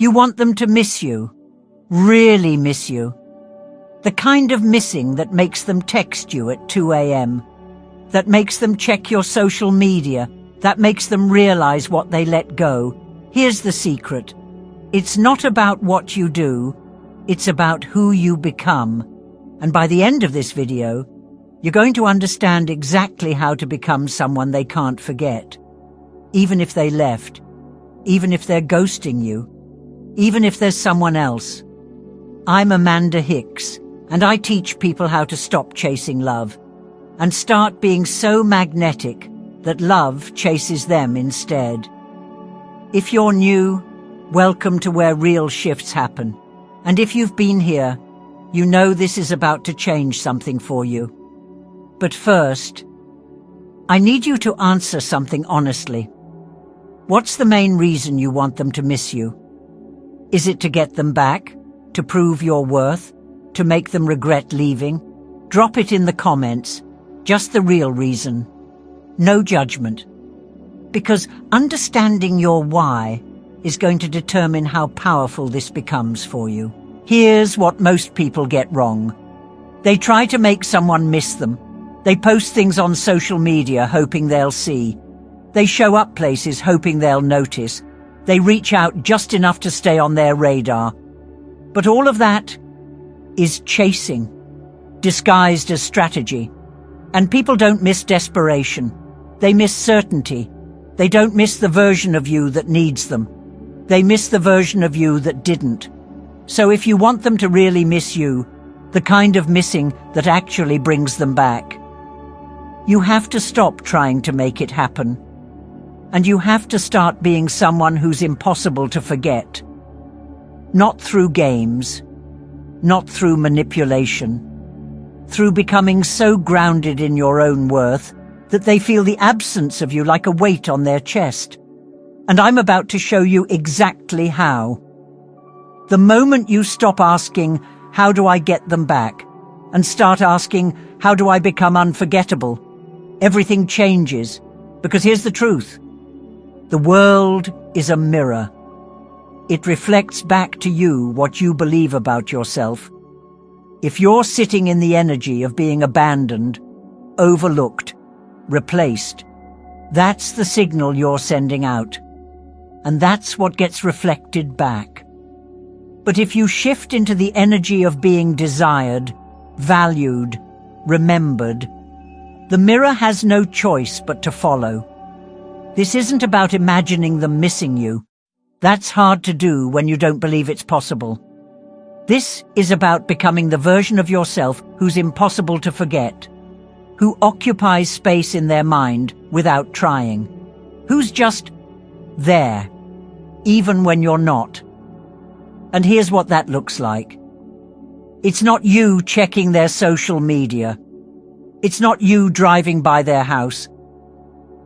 You want them to miss you, really miss you. The kind of missing that makes them text you at 2 a.m., that makes them check your social media, that makes them realize what they let go. Here's the secret. It's not about what you do, it's about who you become. And by the end of this video, you're going to understand exactly how to become someone they can't forget. Even if they left, even if they're ghosting you, even if there's someone else. I'm Amanda Hicks, and I teach people how to stop chasing love and start being so magnetic that love chases them instead. If you're new, welcome to where real shifts happen. And if you've been here, you know this is about to change something for you. But first, I need you to answer something honestly. What's the main reason you want them to miss you? Is it to get them back? To prove your worth? To make them regret leaving? Drop it in the comments. Just the real reason. No judgment. Because understanding your why is going to determine how powerful this becomes for you. Here's what most people get wrong. They try to make someone miss them. They post things on social media hoping they'll see. They show up places hoping they'll notice. They reach out just enough to stay on their radar. But all of that is chasing, disguised as strategy. And people don't miss desperation. They miss certainty. They don't miss the version of you that needs them. They miss the version of you that didn't. So if you want them to really miss you, the kind of missing that actually brings them back, you have to stop trying to make it happen. And you have to start being someone who's impossible to forget. Not through games, not through manipulation, through becoming so grounded in your own worth that they feel the absence of you like a weight on their chest. And I'm about to show you exactly how. The moment you stop asking, how do I get them back? And start asking, how do I become unforgettable? Everything changes. Because here's the truth. The world is a mirror. It reflects back to you what you believe about yourself. If you're sitting in the energy of being abandoned, overlooked, replaced, that's the signal you're sending out. And that's what gets reflected back. But if you shift into the energy of being desired, valued, remembered, the mirror has no choice but to follow. This isn't about imagining them missing you. That's hard to do when you don't believe it's possible. This is about becoming the version of yourself who's impossible to forget, who occupies space in their mind without trying, who's just there, even when you're not. And here's what that looks like. It's not you checking their social media. It's not you driving by their house.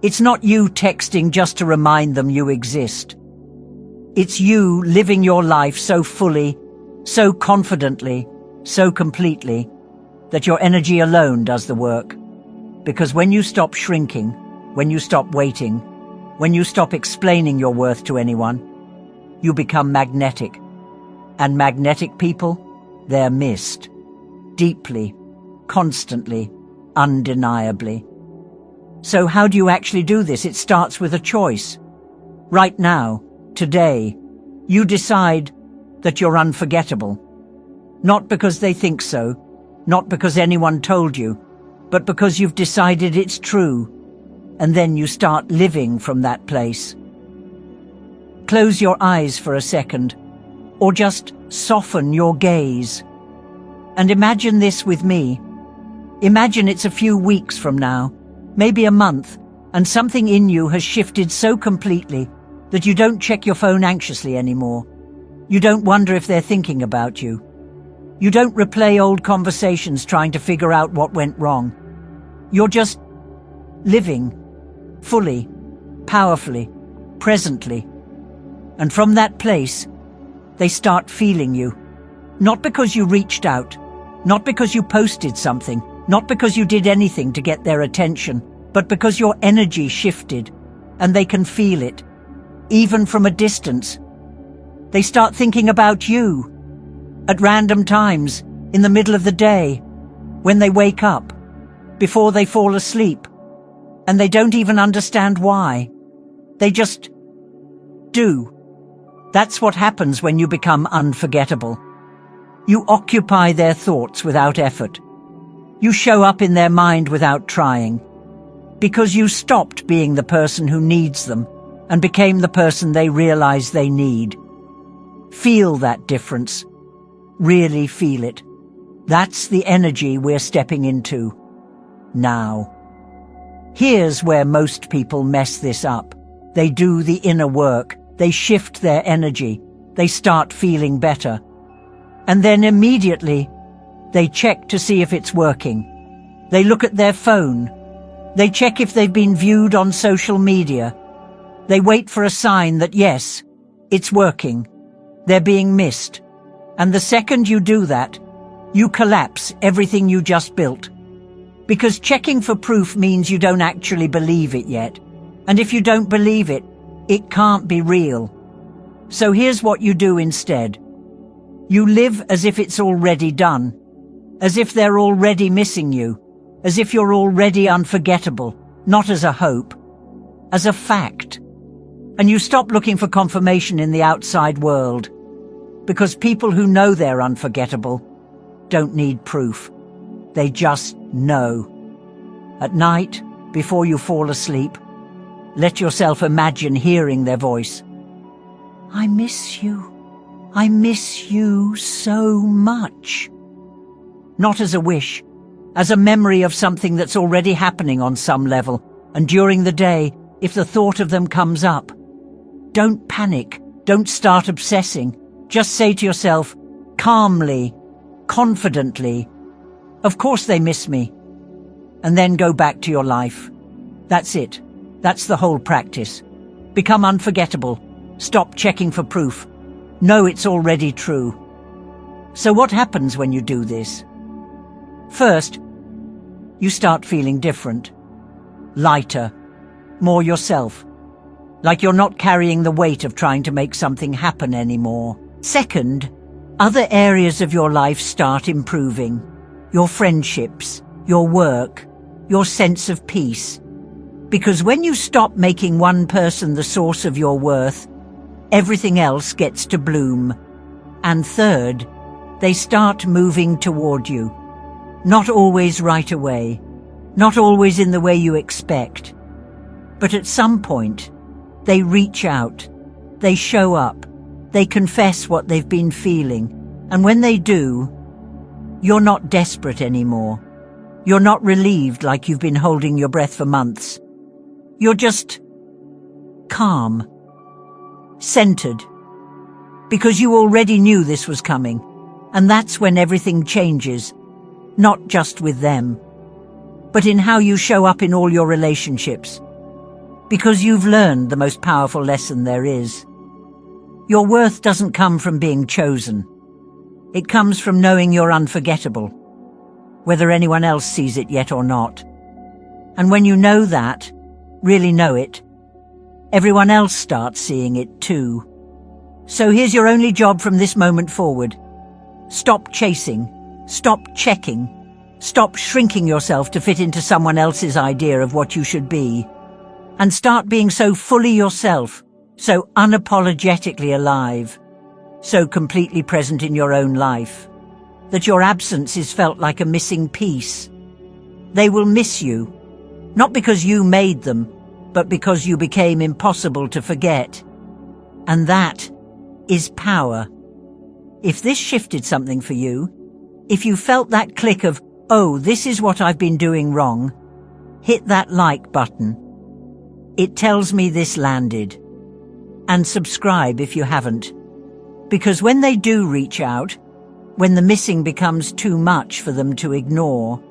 It's not you texting just to remind them you exist. It's you living your life so fully, so confidently, so completely, that your energy alone does the work. Because when you stop shrinking, when you stop waiting, when you stop explaining your worth to anyone, you become magnetic. And magnetic people, they're missed. Deeply, constantly, undeniably. So how do you actually do this? It starts with a choice. Right now, today, you decide that you're unforgettable. Not because they think so, not because anyone told you, but because you've decided it's true. And then you start living from that place. Close your eyes for a second, or just soften your gaze. And imagine this with me. Imagine it's a few weeks from now, maybe a month, and something in you has shifted so completely that you don't check your phone anxiously anymore. You don't wonder if they're thinking about you. You don't replay old conversations trying to figure out what went wrong. You're just living, fully, powerfully, presently. And from that place, they start feeling you. Not because you reached out, not because you posted something, not because you did anything to get their attention, but because your energy shifted, and they can feel it, even from a distance. They start thinking about you at random times, in the middle of the day, when they wake up, before they fall asleep, and they don't even understand why. They just do. That's what happens when you become unforgettable. You occupy their thoughts without effort. You show up in their mind without trying, because you stopped being the person who needs them and became the person they realize they need. Feel that difference. Really feel it. That's the energy we're stepping into now. Here's where most people mess this up. They do the inner work. They shift their energy. They start feeling better. And then immediately, they check to see if it's working. They look at their phone. They check if they've been viewed on social media. They wait for a sign that yes, it's working. They're being missed. And the second you do that, you collapse everything you just built. Because checking for proof means you don't actually believe it yet. And if you don't believe it, it can't be real. So here's what you do instead. You live as if it's already done. As if they're already missing you. As if you're already unforgettable. Not as a hope. As a fact. And you stop looking for confirmation in the outside world. Because people who know they're unforgettable don't need proof. They just know. At night, before you fall asleep, let yourself imagine hearing their voice. I miss you. I miss you so much. Not as a wish, as a memory of something that's already happening on some level, and during the day, if the thought of them comes up, don't panic, don't start obsessing. Just say to yourself, calmly, confidently, of course they miss me. And then go back to your life. That's it. That's the whole practice. Become unforgettable. Stop checking for proof. Know it's already true. So what happens when you do this? First, you start feeling different. Lighter. More yourself. Like you're not carrying the weight of trying to make something happen anymore. Second, other areas of your life start improving. Your friendships, your work, your sense of peace. Because when you stop making one person the source of your worth, everything else gets to bloom. And third, they start moving toward you. Not always right away, not always in the way you expect. But at some point, they reach out, they show up, they confess what they've been feeling. And when they do, you're not desperate anymore. You're not relieved like you've been holding your breath for months. You're just calm, centered, because you already knew this was coming. And that's when everything changes, not just with them, but in how you show up in all your relationships. Because you've learned the most powerful lesson there is. Your worth doesn't come from being chosen. It comes from knowing you're unforgettable, whether anyone else sees it yet or not. And when you know that, really know it, everyone else starts seeing it too. So here's your only job from this moment forward. Stop chasing. Stop checking. Stop shrinking yourself to fit into someone else's idea of what you should be. And start being so fully yourself, so unapologetically alive, so completely present in your own life, that your absence is felt like a missing piece. They will miss you, not because you made them, but because you became impossible to forget. And that is power. If this shifted something for you, if you felt that click of, oh, this is what I've been doing wrong, hit that like button. It tells me this landed. And subscribe if you haven't. Because when they do reach out, when the missing becomes too much for them to ignore,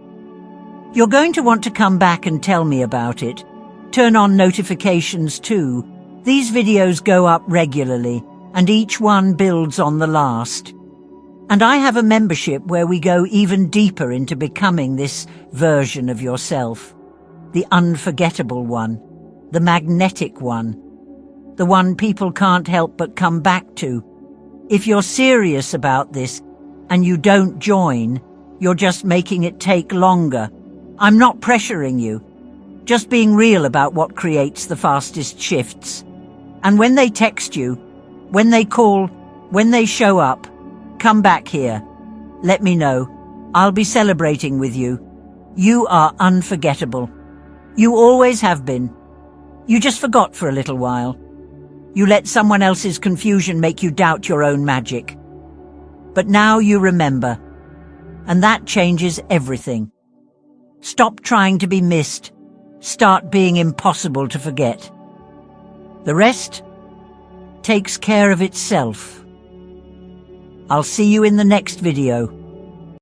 you're going to want to come back and tell me about it. Turn on notifications too. These videos go up regularly, and each one builds on the last. And I have a membership where we go even deeper into becoming this version of yourself. The unforgettable one. The magnetic one. The one people can't help but come back to If you're serious about this and you don't join, you're just making it take longer. I'm not pressuring you, just being real about what creates the fastest shifts. And when they text you, when they call, when they show up, come back here. Let me know. I'll be celebrating with you. You are unforgettable. You always have been. You just forgot for a little while. You let someone else's confusion make you doubt your own magic. But now you remember. And that changes everything. Stop trying to be missed. Start being impossible to forget. The rest takes care of itself. I'll see you in the next video.